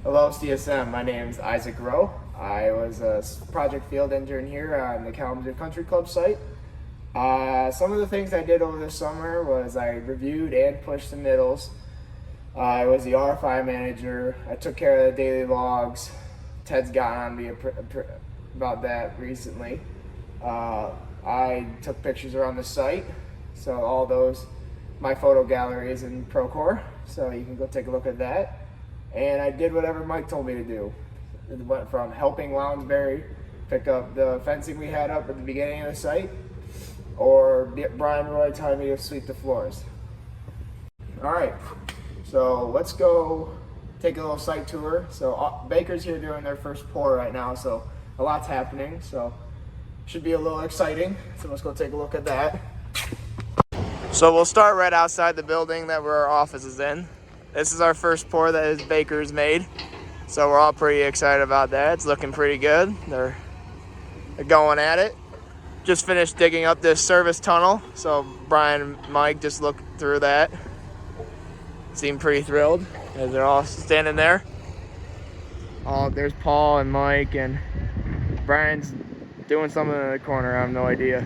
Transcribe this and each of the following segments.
Hello, CSM. My name is Isaac Rowe. I was a project field intern here on the Kalamazoo Country Club site. Some of the things I did over the summer was I reviewed and pushed the middles. I was the RFI manager. I took care of the daily logs. Ted's gotten on me about that recently. I took pictures around the site, so all those, my photo gallery is in Procore, so you can go take a look at that. And I did whatever Mike told me to do. It went from helping Lounsbury pick up the fencing we had up at the beginning of the site, or Brian Roy telling me to sweep the floors. All right, so let's go take a little site tour. So Baker's here doing their first pour right now, so a lot's happening. So should be a little exciting. So let's go take a look at that. So we'll start right outside the building that our office is in. This is our first pour that Baker's made. So we're all pretty excited about that. It's looking pretty good. They're going at it. Just finished digging up this service tunnel. So Brian and Mike just looked through that. Seem pretty thrilled as they're all standing there. There's Paul and Mike, and Brian's doing something in the corner. I have no idea.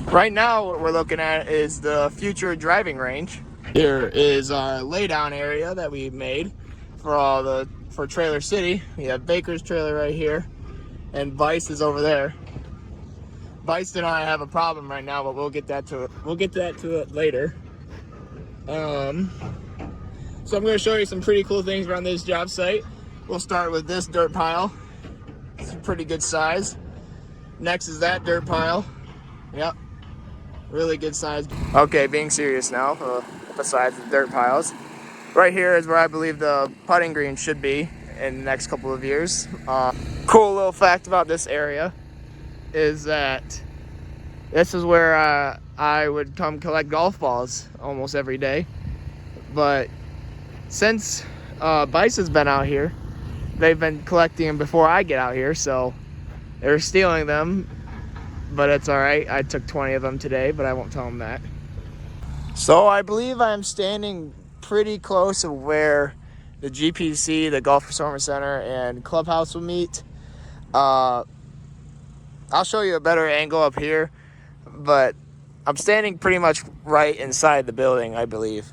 Right now what we're looking at is the future driving range. Here is our laydown area that we made for Trailer City. We have Baker's trailer right here, and Vice is over there. Vice and I have a problem right now, but we'll get that to it later. So I'm going to show you some pretty cool things around this job site. We'll start with this dirt pile. It's a pretty good size. Next is that dirt pile. Yep, really good size. Okay, being serious now. Besides the dirt piles, right here is where I believe the putting green should be in the next couple of years. Cool little fact about this area is that this is where I would come collect golf balls almost every day. But since Vice has been out here, they've been collecting them before I get out here, so they're stealing them. But it's all right. I took 20 of them today, but I won't tell them that. So I believe I'm standing pretty close to where the GPC, the Golf Performance Center, and Clubhouse will meet. I'll show you a better angle up here, but I'm standing pretty much right inside the building, I believe.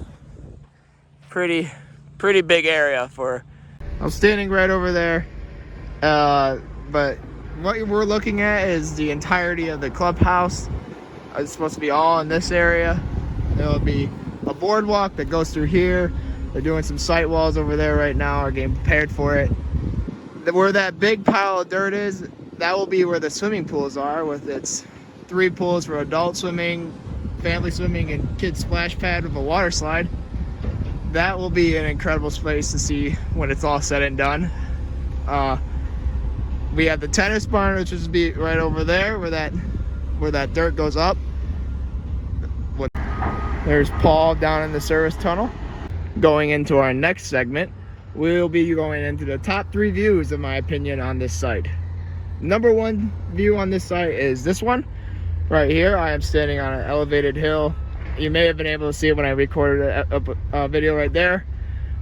Pretty big area I'm standing right over there, but what we're looking at is the entirety of the clubhouse. It's supposed to be all in this area. There'll be a boardwalk that goes through here. They're doing some site walls over there right now, are getting prepared for it. Where that big pile of dirt is, that will be where the swimming pools are, with its 3 pools for adult swimming, family swimming, and kids splash pad with a water slide. That will be an incredible space to see when it's all said and done. We have the tennis barn, which is be right over there where that dirt goes up. There's Paul down in the service tunnel. Going into our next segment, we'll be going into the top 3 views, in my opinion, on this site. Number 1 view on this site is this one right here. I am standing on an elevated hill. You may have been able to see it when I recorded a video right there,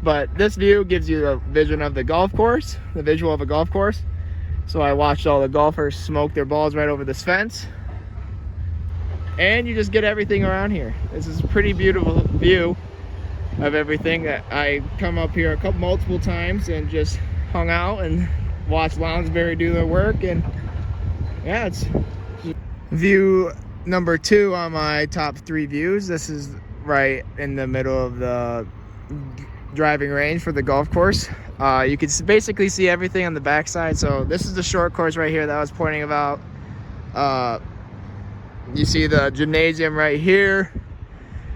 but this view gives you a vision of the golf course, the visual of a golf course. So I watched all the golfers smoke their balls right over this fence, and you just get everything around here. This is a pretty beautiful view of everything. I come up here multiple times and just hung out and watched Lounsbury do their work, and yeah, it's view number 2 on my top 3 views. This is right in the middle of the driving range for the golf course. You can basically see everything on the backside. So this is the short course right here that I was pointing about. You see the gymnasium right here.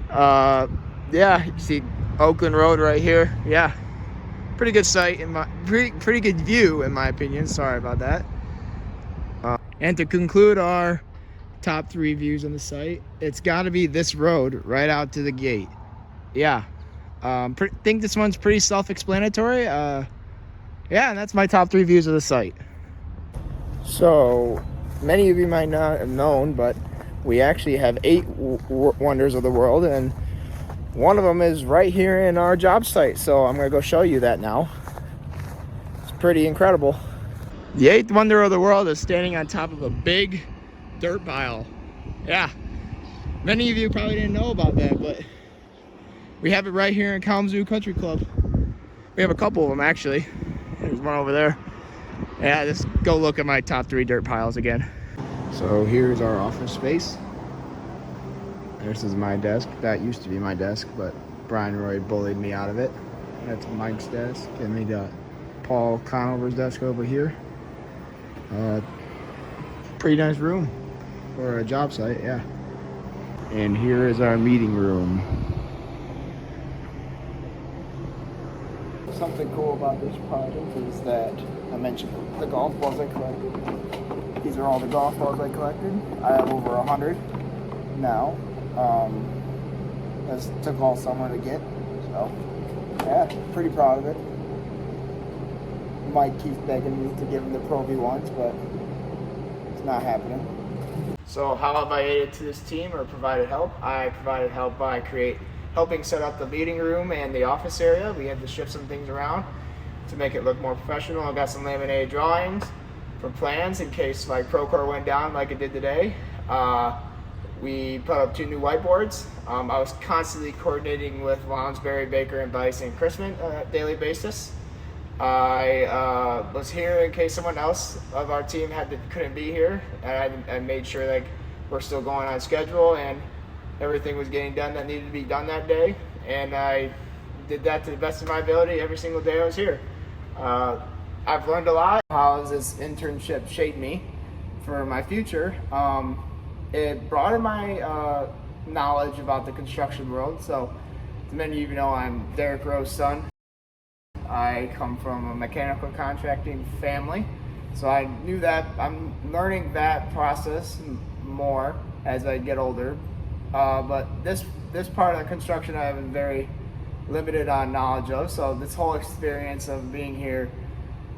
Yeah, you see Oakland Road right here. Yeah, pretty good site, pretty good view in my opinion. Sorry about that. And to conclude our top 3 views on the site, it's got to be this road right out to the gate. Yeah, think this one's pretty self-explanatory. Yeah, and that's my top 3 views of the site. So many of you might not have known, but we actually have 8 wonders of the world, and One of them is right here in our job site, so I'm gonna go show you that now. It's pretty incredible. The eighth wonder of the world is standing on top of a big dirt pile. Yeah, many of you probably didn't know about that, but we have it right here in Kalamazoo Country Club. We have a couple of them actually. There's one over there. Yeah, just go look at my top 3 dirt piles again. So here's our office space. This is my desk. That used to be my desk, but Brian Rowe bullied me out of it. That's Mike's desk, and we got Paul Conover's desk over here. Pretty nice room for a job site, yeah. And here is our meeting room. Something cool about this project is that I mentioned the golf balls I collected. These are all the golf balls I collected. I have over 100 now. This took all summer to get, so yeah, pretty proud of it. Mike keeps begging me to give him the Pro V1s, but it's not happening. So how have I aided to this team or provided help? I provided help by helping set up the meeting room and the office area. We had to shift some things around to make it look more professional. I got some laminated drawings for plans in case my Procore went down like it did today. We put up 2 new whiteboards. I was constantly coordinating with Lounsbury, Baker, and Bice and Chrisman on a daily basis. I was here in case someone else of our team couldn't be here, and I made sure like we're still going on schedule and everything was getting done that needed to be done that day. And I did that to the best of my ability every single day I was here. I've learned a lot. How has this internship shaped me for my future? It broadened my knowledge about the construction world. So, as many of you know, I'm Derek Rowe's son. I come from a mechanical contracting family, so I knew that I'm learning that process more as I get older. But this part of the construction I have very limited on knowledge of. So this whole experience of being here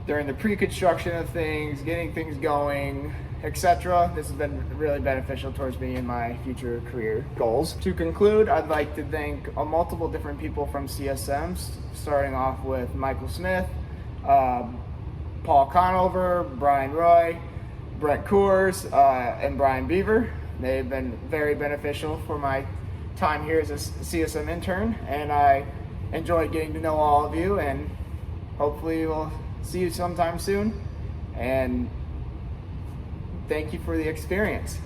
during the pre-construction of things, getting things going, etc. This has been really beneficial towards me in my future career goals. To conclude, I'd like to thank multiple different people from CSM, starting off with Michael Smith, Paul Conover, Brian Roy, Brett Coors, and Brian Beaver. They've been very beneficial for my time here as a CSM intern, and I enjoyed getting to know all of you, and hopefully we'll see you sometime soon. And thank you for the experience.